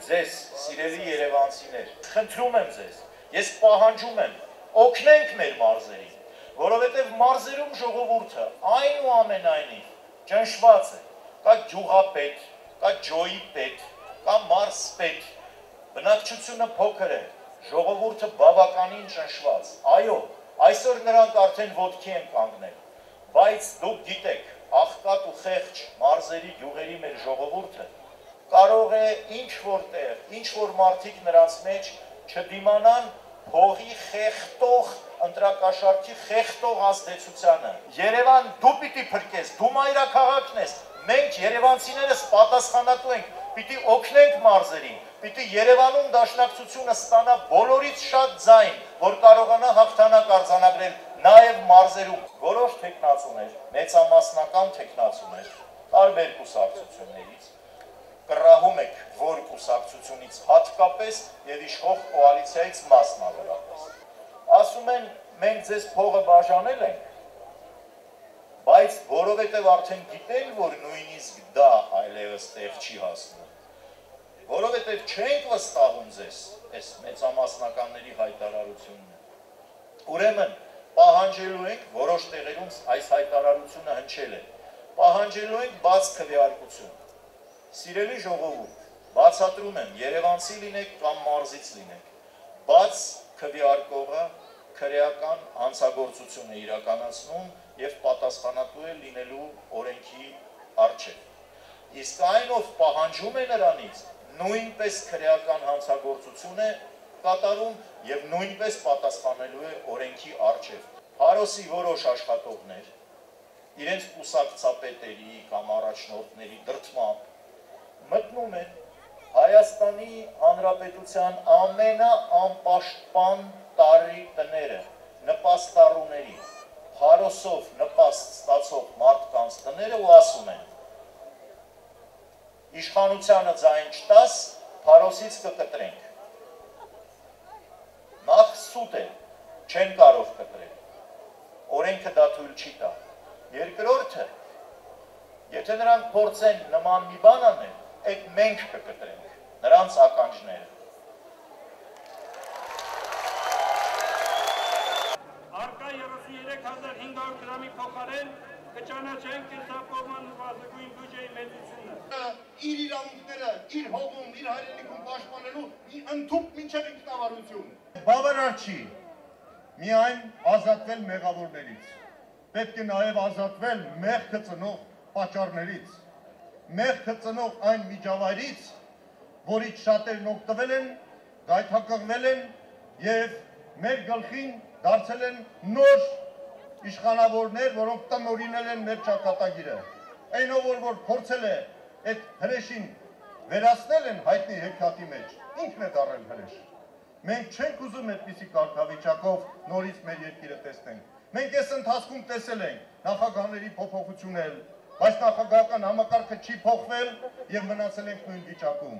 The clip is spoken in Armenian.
ձեզ, սիրելի երևանցիներ, խնդրում եմ ձեզ, ես պահանջում եմ, օգնենք մեր մարզերին, որովհետև մարզերում ժողովուրդը այնուամենայնիվ ճնշված է, կա գյուղապետ, կա ջոյի պետ, կա մարզպետ, բնակչությունը փոքր է, ժողովուրդը բավականին ճնշված, այո, այսօր նրանք արդեն ոտքի են կանգնել, բայց դուք գիտեք, աղքատ ու խեղճ մարզերի գյուղերի մեր ժողովուրդը կարող է ինչ-որ տեղ, ինչ-որ մարդիկ նրանց մեջ չդիմանան փողի խեղտող ընտրակաշառքի խեղտող ազդեցությանը։ Երևան դու պիտի փրկես, դու մայրաքաղաքն ես, մենք երևանցիներս պատասխանատու ենք, պիտի օգնենք մարզերին, պիտի Երևանում դաշնակցությունը ստանա բոլորից շատ ձայն, որ կարողանա հաղթանակ արձանագրել նաև մարզերում։ Որոշ թեկնածուներ, մեծամասնական թեկնածուներ, տարբեր կուսակցություններից կռահում եք որ կուսակցությունից հատկապես եւ իշխող կոալիցիայից մասնավորապես։ Ասում են մենք ձեզ փողը բաժանել ենք, բայց որովհետեւ արդեն գիտեն, որ նույնիսկ դա այլևս տեղ չի հասնում, որովհետեւ չենք վստահում ձեզ այս մեծամասնականների հայտարարությունն է։ Ուրեմն պահանջելու ենք որոշ տեղերում այս հայտարարությունը հնչել է, պահանջելու ենք բաց քվեարկություն։ Սիրելի ժողովուրդ, բացատրում եմ, երևանցի լինեք կամ մարզից լինեք, բաց քվեարկողը քրեական հանցագործություն է իրականացնում եւ պատասխանատու է լինելու օրենքի առջեւ։ Իսկ այն ով պահանջում է նրանից, նույնպես քրեական հանցագործություն է կատարում եւ նույնպես պատասխանելու է օրենքի առջեւ։ Փարոսի որոշ աշխատողներ իրենց կուսակցապետերի կամ առաջնորդների դրդմամբ մտնում են Հայաստանի Հանրապետության ամենաանպաշտպան տարրի տները, նպաստառուների, փարոսով նպաստ ստացող մարդկանց տները ու ասում են իշխանությանը ձայն չտաս, փարոսից կկտրենք։ Նախ սուտ է, չեն կարող կտրել, օրենքը դա թույլ չի տա։ Երկրորդը, եթե նրանք փորձեն նման մի բան անել, այդ մենք կկտրենք, նրանց ականջները։ Արկա 33,500 գրամի փոխարեն կճանաչեն կենսապորման նվազագույն բյուջեի մեծությունը։ Իր իրավունքները, իր հողում, իր հայրենիքում պաշտպանելու մի ընդհուպ մինչև ինքնավարություն։ Բավարար չի միայն ազատվել մեղավորներից, պետք է նաև ազատվել մեղքը ծնող պատճառներից, մեղքը ծնող այն միջավայրից, որից շատերն օգտվել են, գայթակղվել են և մեր գլխին դարձել են նոր իշխանավորներ, որոնք տնօրինել են մեր ճակատագիրը։ Այնով որ փորձել է այդ հրեշին վերացնել են հայտնի հեքիաթի մեջ, ինքն է դառել հրեշ։ Մենք չենք ուզում այդպիսի կարգավիճակով նորից մեր երկիրը տեսնենք։ Մենք այս ընթացքում տեսել ենք նախագահների փոփոխություններ, բայց նախագահական համակարգը չի փոխվել եւ մնացել ենք նույն վիճակում։